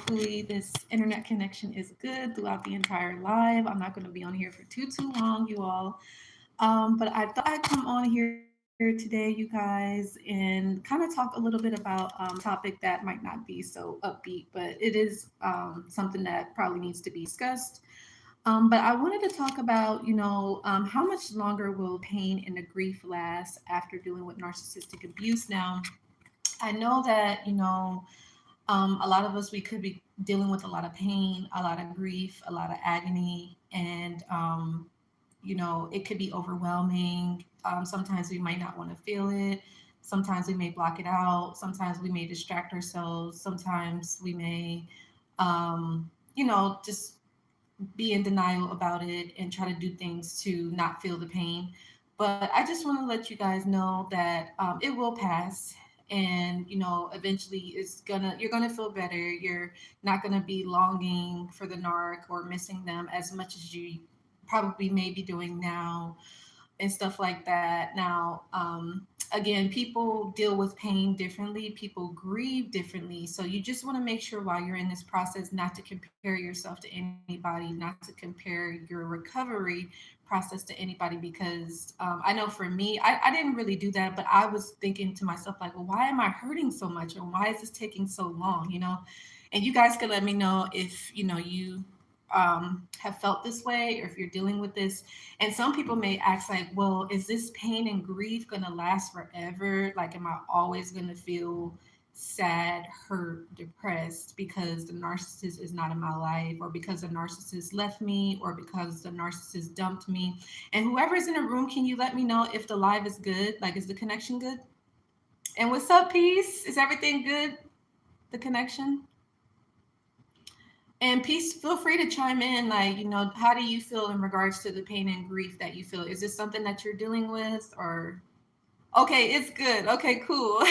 Hopefully this internet connection is good throughout the entire live. I'm not going to be on here for too long, you all. But I thought I'd come on here today, you guys, and kind of talk a little bit about a topic that might not be so upbeat, but it is something that probably needs to be discussed. But I wanted to talk about, how much longer will pain and the grief last after dealing with narcissistic abuse? Now, I know that, a lot of us, we could be dealing with a lot of pain, a lot of grief, a lot of agony, and, it could be overwhelming. Sometimes we might not want to feel it. Sometimes we may block it out. Sometimes we may distract ourselves. Sometimes we may, just be in denial about it and try to do things to not feel the pain. But I just want to let you guys know that it will pass. And eventually you're gonna feel better. You're not gonna be longing for the narc or missing them as much as you probably may be doing now and stuff like that. Now, again, people deal with pain differently, people grieve differently. So you just want to make sure while you're in this process not to compare yourself to anybody, not to compare your recovery process to anybody, because I know for me, I didn't really do that, but I was thinking to myself, like, well, why am I hurting so much? And why is this taking so long? And you guys could let me know if, you have felt this way or if you're dealing with this. And some people may ask, like, well, is this pain and grief going to last forever? Like, am I always going to feel sad, hurt, depressed because the narcissist is not in my life, or because the narcissist left me, or because the narcissist dumped me? And whoever's in the room, can you let me know if the live is good? Like, is the connection good? And what's up, Peace? Is everything good? The connection? And Peace, feel free to chime in. Like, how do you feel in regards to the pain and grief that you feel? Is this something that you're dealing with, or? Okay, it's good. Okay, cool.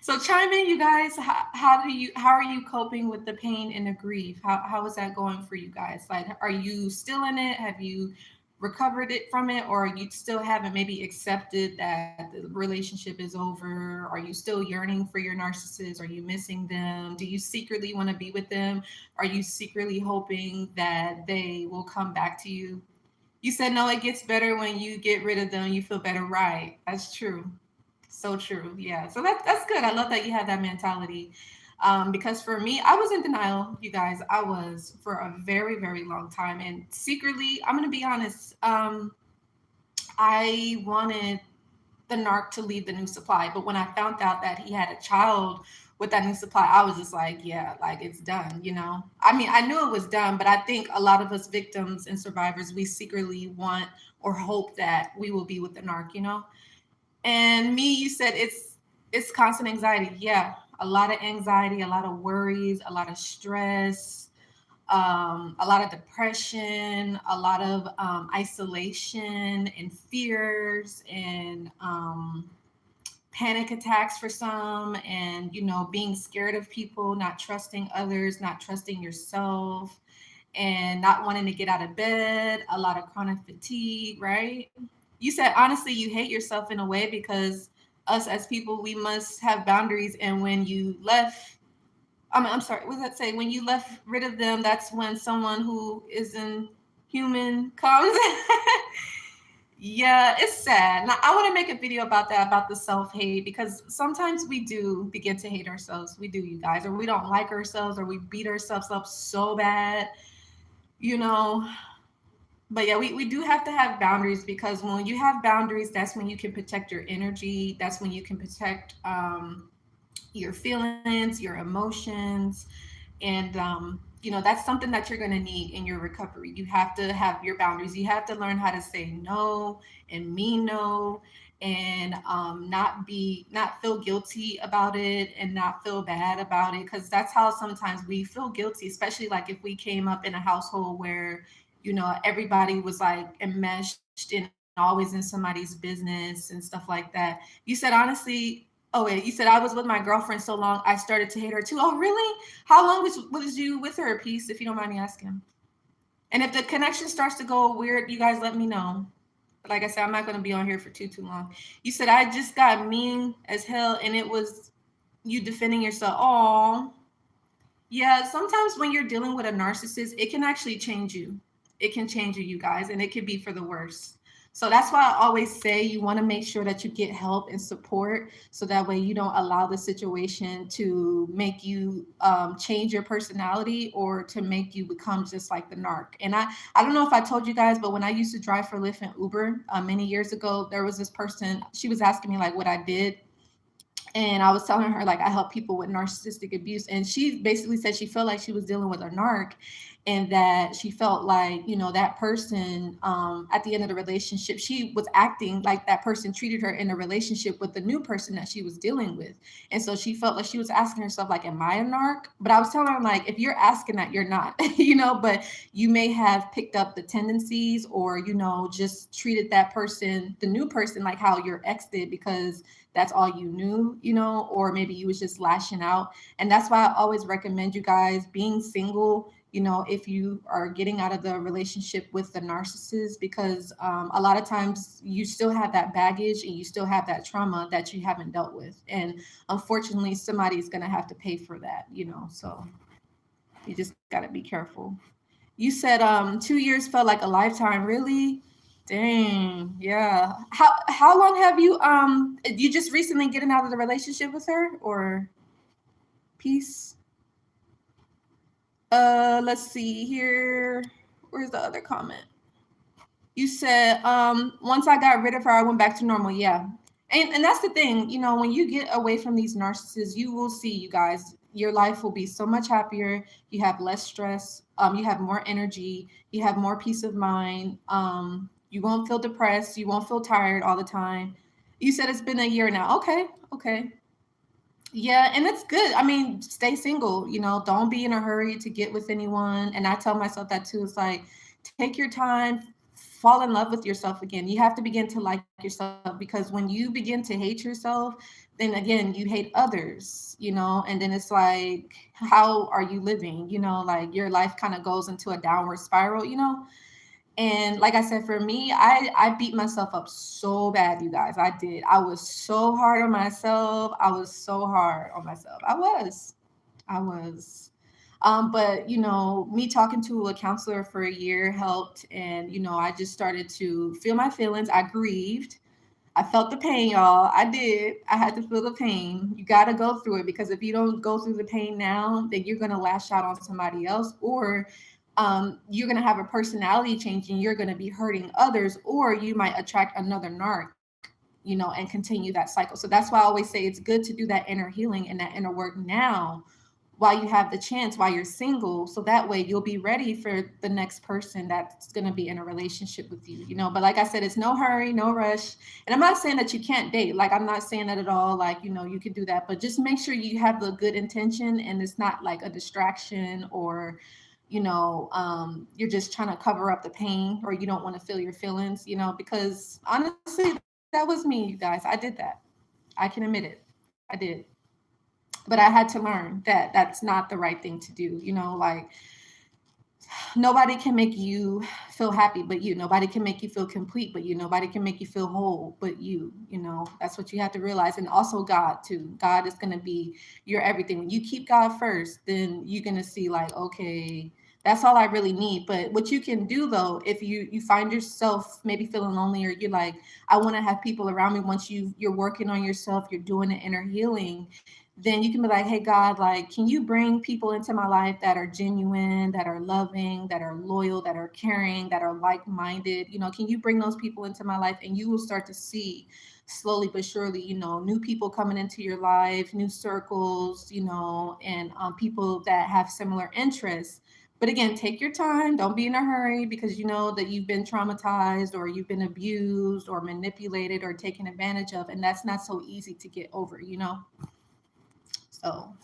So chime in, you guys. How are you coping with the pain and the grief? How is that going for you guys? Like, are you still in it? Have you recovered it from it, or you still haven't maybe accepted that the relationship is over? Are you still yearning for your narcissist? Are you missing them? Do you secretly want to be with them? Are you secretly hoping that they will come back to you? You said no, it gets better when you get rid of them. You feel better, right? That's true. So true. Yeah. So that's good. I love that you have that mentality. Because for me, I was in denial, you guys. I was for a very, very long time. And secretly, I'm gonna be honest, I wanted the narc to leave the new supply. But when I found out that he had a child with that new supply, I was just like, yeah, like it's done. I mean, I knew it was done, but I think a lot of us victims and survivors, we secretly want or hope that we will be with the narc. And me, you said it's constant anxiety. Yeah, a lot of anxiety, a lot of worries, a lot of stress, a lot of depression, a lot of isolation and fears, and panic attacks for some, and being scared of people, not trusting others, not trusting yourself, and not wanting to get out of bed, a lot of chronic fatigue, right? You said honestly you hate yourself in a way because us as people, we must have boundaries. And when you left, I'm sorry, what does that say? When you left rid of them, that's when someone who isn't human comes. Yeah, it's sad. Now, I want to make a video about that, about the self hate, because sometimes we do begin to hate ourselves. We do, you guys, or we don't like ourselves, or we beat ourselves up so bad, you know. But yeah, we do have to have boundaries, because when you have boundaries, that's when you can protect your energy. That's when you can protect your feelings, your emotions, and that's something that you're going to need in your recovery. You have to have your boundaries. You have to learn how to say no and mean no, and not feel guilty about it, and not feel bad about it, because that's how sometimes we feel guilty, especially like if we came up in a household where everybody was like enmeshed and always in somebody's business and stuff like that. You said honestly. Oh wait, you said I was with my girlfriend so long I started to hate her too. Oh really? How long was you with her, Peace, if you don't mind me asking? And if the connection starts to go weird, you guys let me know. But like I said, I'm not going to be on here for too long. You said I just got mean as hell, and it was you defending yourself. Oh, Yeah, sometimes when you're dealing with a narcissist, it can actually change you. It can change you, you guys, and it could be for the worse. So that's why I always say you want to make sure that you get help and support so that way you don't allow the situation to make you change your personality or to make you become just like the narc. And I don't know if I told you guys, but when I used to drive for Lyft and Uber many years ago, there was this person, she was asking me like what I did, and I was telling her like I help people with narcissistic abuse, and she basically said she felt like she was dealing with a narc, and that she felt like that person at the end of the relationship she was acting like that person treated her in a relationship with the new person that she was dealing with, and so she felt like she was asking herself like, am I a narc? But I was telling her like, if you're asking that, you're not. But you may have picked up the tendencies, or just treated that person, the new person, like how your ex did, because that's all you knew, or maybe you was just lashing out. And that's why I always recommend you guys being single, if you are getting out of the relationship with the narcissist, because a lot of times you still have that baggage and you still have that trauma that you haven't dealt with. And unfortunately, somebody's going to have to pay for that, so you just got to be careful. You said 2 years felt like a lifetime. Really? Dang. Yeah. How long have you just recently getting out of the relationship with her, or peace? Let's see here. Where's the other comment? You said once I got rid of her, I went back to normal. Yeah. And that's the thing, when you get away from these narcissists, you will see, you guys, your life will be so much happier. You have less stress, you have more energy, you have more peace of mind. You won't feel depressed, you won't feel tired all the time. You said it's been a year now. Okay, okay. Yeah, and it's good. I mean, stay single, don't be in a hurry to get with anyone. And I tell myself that too. It's like, take your time, fall in love with yourself again. You have to begin to like yourself, because when you begin to hate yourself, then again, you hate others, and then it's like, how are you living? Like your life kind of goes into a downward spiral. And like I said, for me, I beat myself up so bad, you guys. I did. I was so hard on myself. I was so hard on myself. I was. But me talking to a counselor for a year helped, and I just started to feel my feelings. I grieved. I felt the pain, y'all. I did. I had to feel the pain. You got to go through it, because if you don't go through the pain now, then you're going to lash out on somebody else, or you're going to have a personality change and you're going to be hurting others, or you might attract another narc, and continue that cycle. So that's why I always say it's good to do that inner healing and that inner work now, while you have the chance, while you're single, so that way you'll be ready for the next person that's going to be in a relationship with you. But like I said, it's no hurry, no rush. And I'm not saying that you can't date, like I'm not saying that at all, like you can do that, but just make sure you have the good intention and it's not like a distraction, or you're just trying to cover up the pain, or you don't want to feel your feelings, because honestly, that was me, you guys. I did that. I can admit it. I did. But I had to learn that that's not the right thing to do. Like, nobody can make you feel happy but you. Nobody can make you feel complete but you. Nobody can make you feel whole but you. That's what you have to realize. And also God too. God is going to be your everything. When you keep God first, then you're going to see like, okay, that's all I really need. But what you can do though, if you find yourself maybe feeling lonely, or you're like, I want to have people around me, once you're working on yourself, you're doing the inner healing, then you can be like, hey God, like, can you bring people into my life that are genuine, that are loving, that are loyal, that are caring, that are like-minded? Can you bring those people into my life? And you will start to see slowly but surely, new people coming into your life, new circles, and people that have similar interests. But again, take your time. Don't be in a hurry, because you know that you've been traumatized, or you've been abused or manipulated or taken advantage of. And that's not so easy to get over. So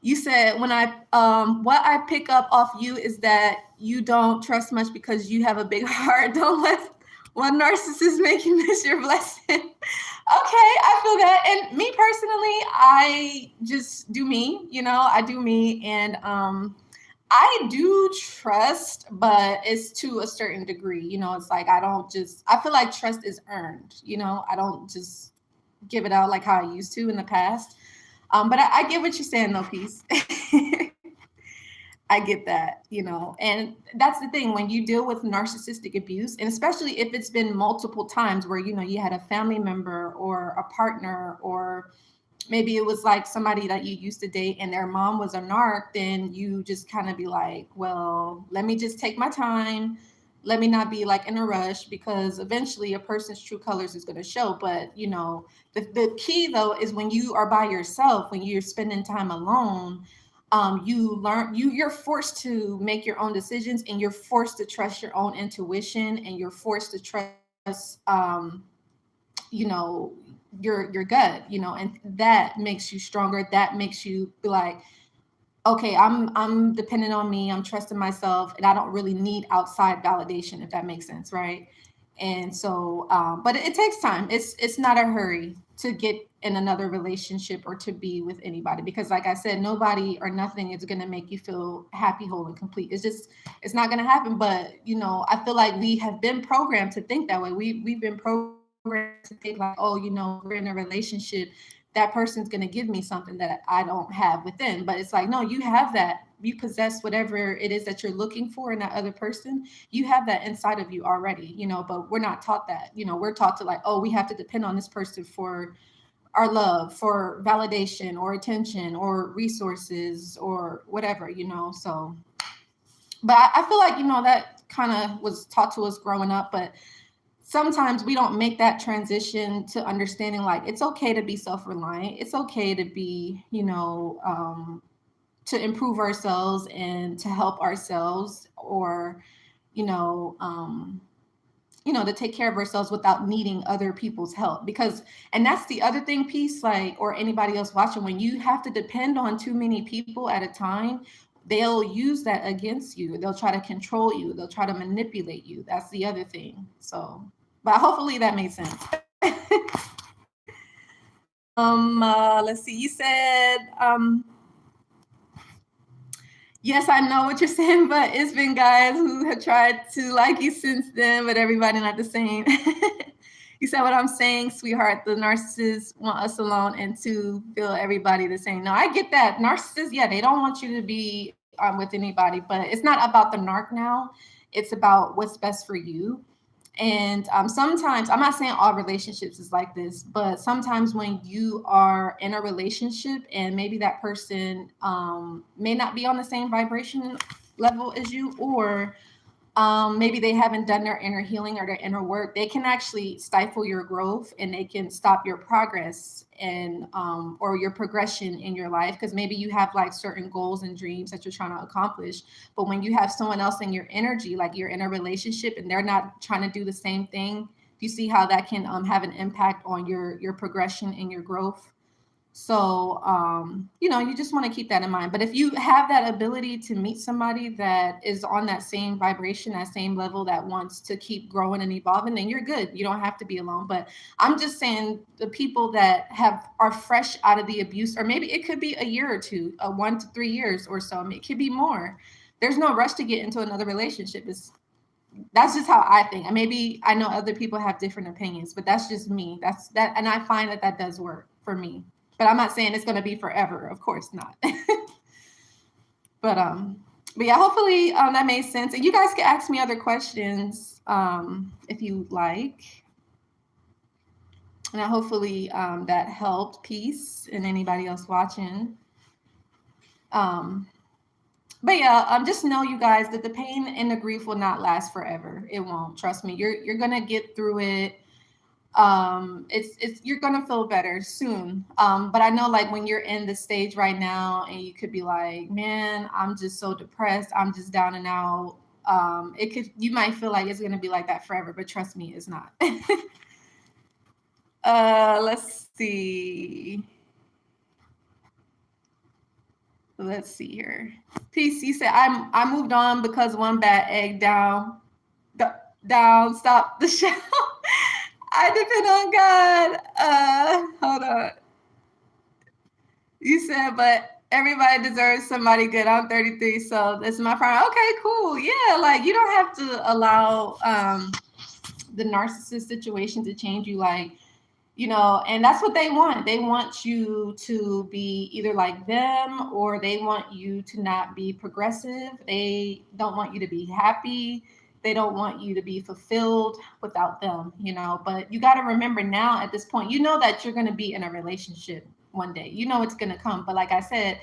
you said, when what I pick up off you is that you don't trust much because you have a big heart. Don't let one narcissist make you miss your blessing. Okay, I feel that. And me personally, I just do me, I do me. And I do trust, but it's to a certain degree. It's like, I feel like trust is earned. I don't just give it out like how I used to in the past. But I get what you're saying though, Peace. I get that, and that's the thing when you deal with narcissistic abuse, and especially if it's been multiple times where, you had a family member or a partner, or maybe it was like somebody that you used to date and their mom was a narc, then you just kind of be like, well, let me just take my time. Let me not be like in a rush, because eventually a person's true colors is going to show. But, the key though is when you are by yourself, when you're spending time alone, you learn you're forced to make your own decisions, and you're forced to trust your own intuition, and you're forced to trust you know your gut, and that makes you stronger. That makes you be like, okay, I'm dependent on me, I'm trusting myself, and I don't really need outside validation, if that makes sense, right? And so, but it takes time. It's not a hurry to get in another relationship or to be with anybody, because like I said, nobody or nothing is going to make you feel happy, whole, and complete. It's not going to happen. But I feel like we have been programmed to think that way. We've been programmed to think like, oh, we're in a relationship, that person's going to give me something that I don't have within. But it's like, no, you have that. You possess whatever it is that you're looking for in that other person. You have that inside of you already, but we're not taught that. We're taught to like, oh, we have to depend on this person for our love, for validation or attention or resources or whatever, So, but I feel like, that kind of was taught to us growing up. But sometimes we don't make that transition to understanding like it's okay to be self-reliant. It's okay to be, to improve ourselves and to help ourselves, or, you know, um, to take care of ourselves without needing other people's help. Because, and that's the other thing, Peace, like, or anybody else watching, when you have to depend on too many people at a time, they'll use that against you. They'll try to control you. They'll try to manipulate you. That's the other thing. So, but hopefully that made sense. Let's see. You said, yes, I know what you're saying, but it's been guys who have tried to like you since then, but everybody not the same. You said what I'm saying, sweetheart. The narcissists want us alone and to feel everybody the same. No, I get that. Narcissists, yeah, they don't want you to be with anybody, but it's not about the narc now. It's about what's best for you. And sometimes, I'm not saying all relationships is like this, but sometimes when you are in a relationship and maybe that person may not be on the same vibration level as you, or maybe they haven't done their inner healing or their inner work, they can actually stifle your growth, and they can stop your progress and or your progression in your life, because maybe you have like certain goals and dreams that you're trying to accomplish. But when you have someone else in your energy, like you're in a relationship and they're not trying to do the same thing, do you see how that can have an impact on your progression and your growth? So, you just want to keep that in mind. But if you have that ability to meet somebody that is on that same vibration, that same level, that wants to keep growing and evolving, then you're good. You don't have to be alone. But I'm just saying, the people that are fresh out of the abuse, or maybe it could be a year or two, 1 to 3 years or so. I mean, it could be more. There's no rush to get into another relationship. That's just how I think. And maybe I know other people have different opinions, but that's just me. That's that, and I find that does work for me. But I'm not saying it's going to be forever. Of course not. but yeah, hopefully that made sense. And you guys can ask me other questions if you like. And hopefully that helped. Peace, and anybody else watching. But yeah, just know, you guys, that the pain and the grief will not last forever. It won't. Trust me. You're gonna get through it. It's you're gonna feel better soon. But I know, like, when you're in the stage right now and you could be like, man, I'm just so depressed, I'm just down and out. You might feel like it's gonna be like that forever, but trust me, it's not. Let's see. Let's see here. Peace. You said I moved on because one bad egg down stop the show. I depend on God. Hold on. You said, but everybody deserves somebody good. I'm 33, so this is my prime. Okay, cool. Yeah, like, you don't have to allow the narcissist situation to change you. Like, And that's what they want. They want you to be either like them, or they want you to not be progressive. They don't want you to be happy. They don't want you to be fulfilled without them. But you got to remember now at this point, that you're going to be in a relationship one day. It's going to come. But like I said,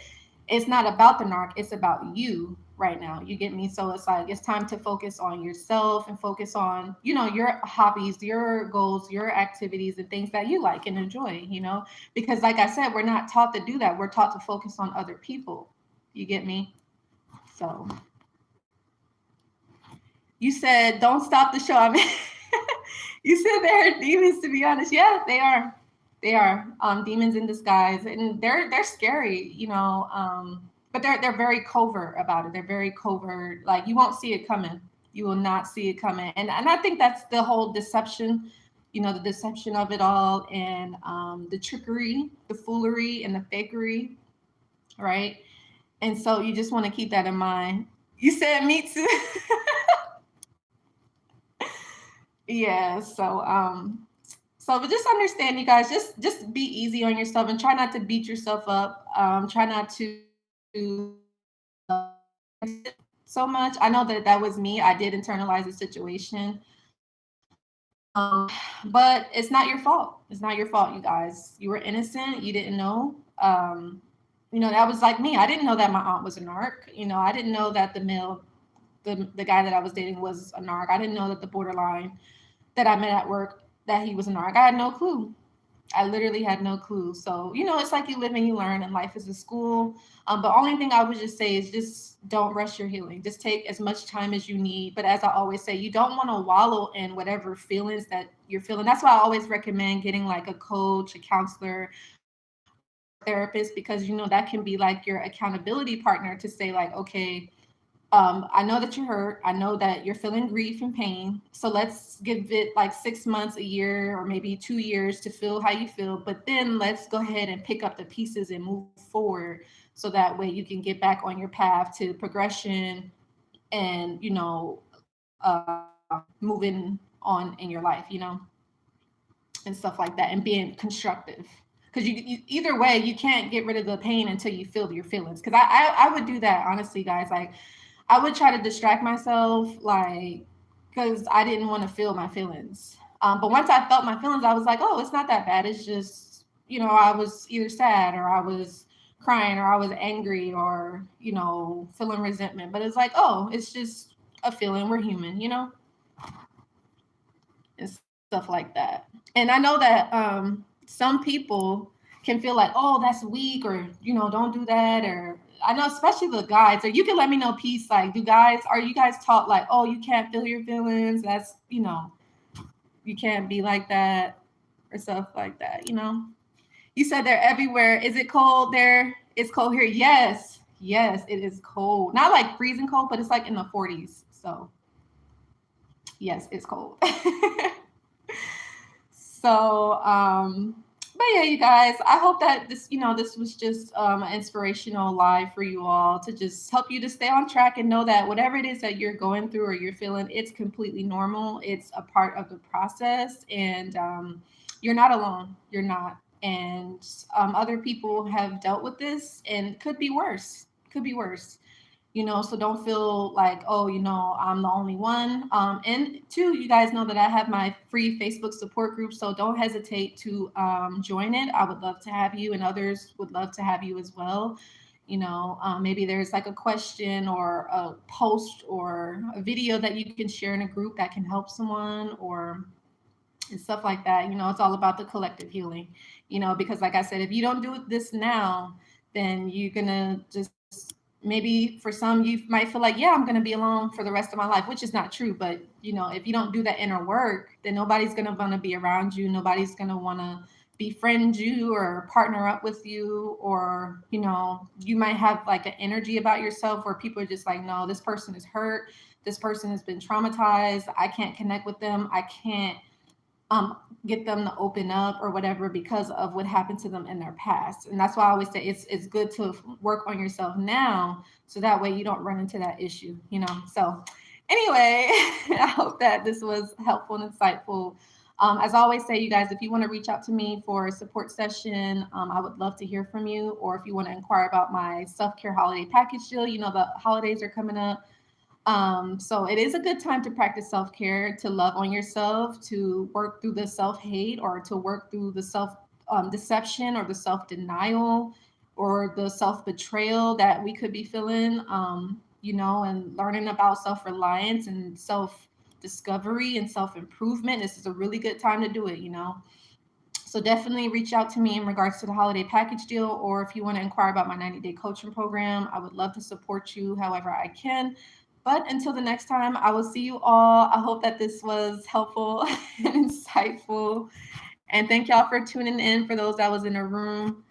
it's not about the narc, it's about you right now. You get me? So it's like it's time to focus on yourself and focus on, your hobbies, your goals, your activities, and things that you like and enjoy. Because like I said, we're not taught to do that. We're taught to focus on other people. You get me? So you said don't stop the show. I mean, you said they're demons, to be honest. Yeah, they are. They are demons in disguise, and they're scary, but they're very covert about it. They're very covert. Like you won't see it coming. You will not see it coming. And I think that's the whole deception, the deception of it all, and the trickery, the foolery, and the fakery, right? And so you just want to keep that in mind. You said me too. Yeah. But just understand, you guys, just be easy on yourself and try not to beat yourself up. Try not to so much. I know that was me. I did internalize the situation. But it's not your fault. It's not your fault, you guys. You were innocent. You didn't know. That was like me. I didn't know that my aunt was a narc. I didn't know that the guy that I was dating was a narc. I didn't know that the borderline that I met at work, that he was a narc. I had no clue. I literally had no clue. So, it's like you live and you learn, and life is a school. But only thing I would just say is just don't rush your healing. Just take as much time as you need. But as I always say, you don't want to wallow in whatever feelings that you're feeling. That's why I always recommend getting like a coach, a counselor, therapist, because, that can be like your accountability partner to say like, okay, I know that you're hurt. I know that you're feeling grief and pain. So let's give it like 6 months, a year, or maybe 2 years to feel how you feel. But then let's go ahead and pick up the pieces and move forward. So that way you can get back on your path to progression and, moving on in your life, and stuff like that, and being constructive. Because you either way, you can't get rid of the pain until you feel your feelings. Because I would do that, honestly, guys. Like, I would try to distract myself, like, because I didn't want to feel my feelings. But once I felt my feelings, I was like, oh, it's not that bad. It's just, I was either sad, or I was crying, or I was angry, or, feeling resentment. But it's like, oh, it's just a feeling. We're human, and stuff like that. And I know that some people can feel like, oh, that's weak, or, don't do that, or I know, especially the guys, or you can let me know, peace. Like, are you guys taught like, oh, you can't feel your feelings? That's, you can't be like that, or stuff like that, You said they're everywhere. Is it cold there? It's cold here. Yes. Yes, it is cold. Not like freezing cold, but it's like in the 40s. So, yes, it's cold. So, but yeah, you guys, I hope that this was just an inspirational live for you all, to just help you to stay on track and know that whatever it is that you're going through or you're feeling, it's completely normal. It's a part of the process, and you're not alone. You're not. And other people have dealt with this, and could be worse. Could be worse. So don't feel like, oh, I'm the only one. And two, you guys know that I have my free Facebook support group, so don't hesitate to join it. I would love to have you, and others would love to have you as well. Maybe there's like a question or a post or a video that you can share in a group that can help someone, or and stuff like that. It's all about the collective healing, because like I said, if you don't do this now, then you're gonna just, maybe for some, you might feel like, yeah, I'm going to be alone for the rest of my life, which is not true. But, if you don't do that inner work, then nobody's going to want to be around you. Nobody's going to want to befriend you or partner up with you. Or, you might have like an energy about yourself where people are just like, no, this person is hurt. This person has been traumatized. I can't connect with them. I can't get them to open up or whatever because of what happened to them in their past. And that's why I always say it's good to work on yourself now, so that way you don't run into that issue, So anyway, I hope that this was helpful and insightful. As I always say, you guys, if you want to reach out to me for a support session, I would love to hear from you. Or if you want to inquire about my self-care holiday package deal, you know, the holidays are coming up. So it is a good time to practice self-care, to love on yourself, to work through the self-hate, or to work through the self deception, or the self-denial, or the self-betrayal that we could be feeling, you know, and learning about self-reliance and self-discovery and self-improvement. This is a really good time to do it, you know. So definitely reach out to me in regards to the holiday package deal, or if you want to inquire about my 90-day coaching program, I would love to support you however I can. But until the next time, I will see you all. I hope that this was helpful and insightful. And thank y'all for tuning in for those that was in the room.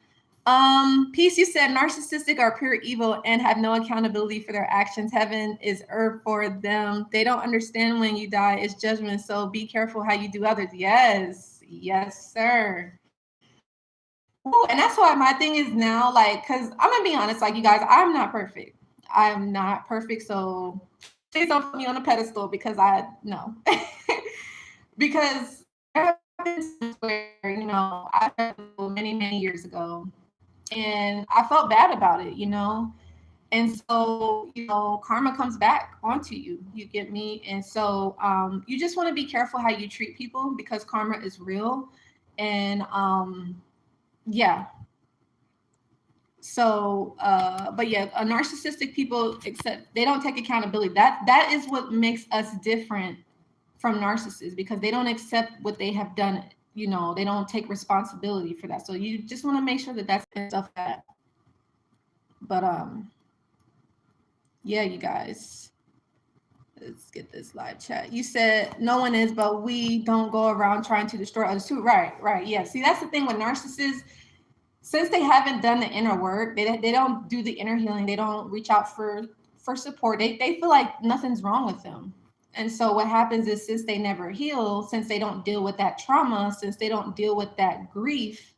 Peace, you said narcissistic are pure evil and have no accountability for their actions. Heaven is earth for them. They don't understand when you die is judgment. So be careful how you do others. Yes, yes, sir. Ooh, and that's why my thing is now, like, because I'm gonna be honest, like you guys, I'm not perfect. I'm not perfect. So please don't put me on a pedestal because I no. Because there have been times where, you know, I read many, many years ago and I felt bad about it, you know. And so, you know, karma comes back onto you. You get me? And so you just want to be careful how you treat people because karma is real. And yeah. So but yeah, a narcissistic people accept they don't take accountability. That is what makes us different from narcissists because they don't accept what they have done. You know, they don't take responsibility for that. So you just want to make sure that that's stuff that. But yeah, you guys. Let's get this live chat. You said no one is, but we don't go around trying to destroy others too. Right, right. Yeah. See, that's the thing with narcissists. Since they haven't done the inner work, they don't do the inner healing. They don't reach out for support. They feel like nothing's wrong with them. And so what happens is since they never heal, since they don't deal with that trauma, since they don't deal with that grief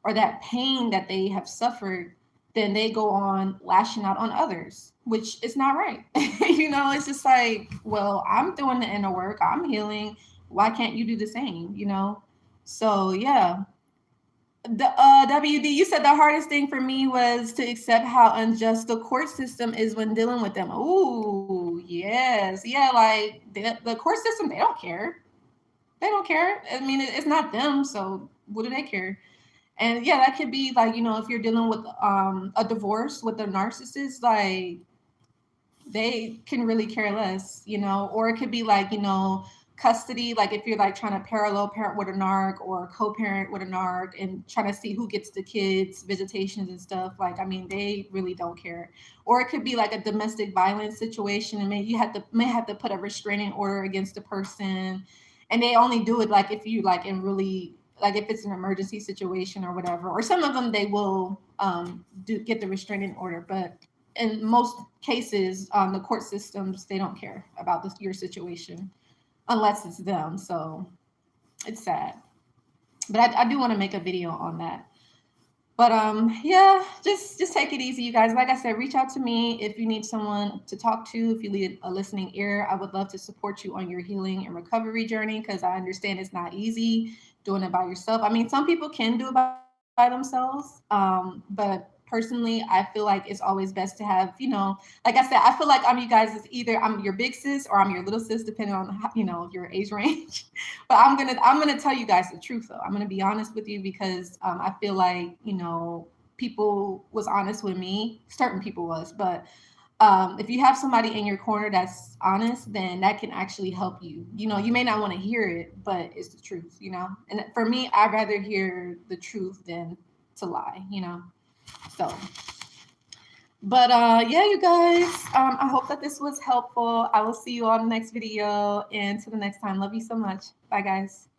or that pain that they have suffered, then they go on lashing out on others, which is not right. You know, it's just like, well, I'm doing the inner work, I'm healing. Why can't you do the same? You know? So yeah. The WD, you said the hardest thing for me was to accept how unjust the court system is when dealing with them. Ooh, yes. Yeah, like the court system, they don't care. They don't care. I mean, it's not them, so what do they care? And yeah, that could be like, you know, if you're dealing with a divorce with a narcissist, like they can really care less, you know, or it could be like, you know, custody, like if you're like trying to parallel parent with a narc or co-parent with a narc and trying to see who gets the kids, visitations and stuff. Like, I mean, they really don't care. Or it could be like a domestic violence situation and maybe you may have to put a restraining order against the person. And they only do it like if you like in really like if it's an emergency situation or whatever. Or some of them they will get the restraining order, but in most cases, the court systems they don't care about your situation unless it's them. So it's sad. But I do want to make a video on that. But yeah, just take it easy, you guys. Like I said, reach out to me if you need someone to talk to. If you need a listening ear, I would love to support you on your healing and recovery journey because I understand it's not easy doing it by yourself. I mean, some people can do it by themselves, but personally, I feel like it's always best to have, you know, like I said, I feel like I'm you guys is either I'm your big sis or I'm your little sis, depending on how, you know, your age range. But I'm gonna tell you guys the truth though. I'm gonna be honest with you because I feel like, you know, people was honest with me. Certain people was, but if you have somebody in your corner that's honest, then that can actually help you. You know, you may not want to hear it, but it's the truth, you know. And for me, I'd rather hear the truth than to lie, you know. So, but yeah, you guys, I hope that this was helpful. I will see you on the next video, and till the next time, love you so much. Bye, guys.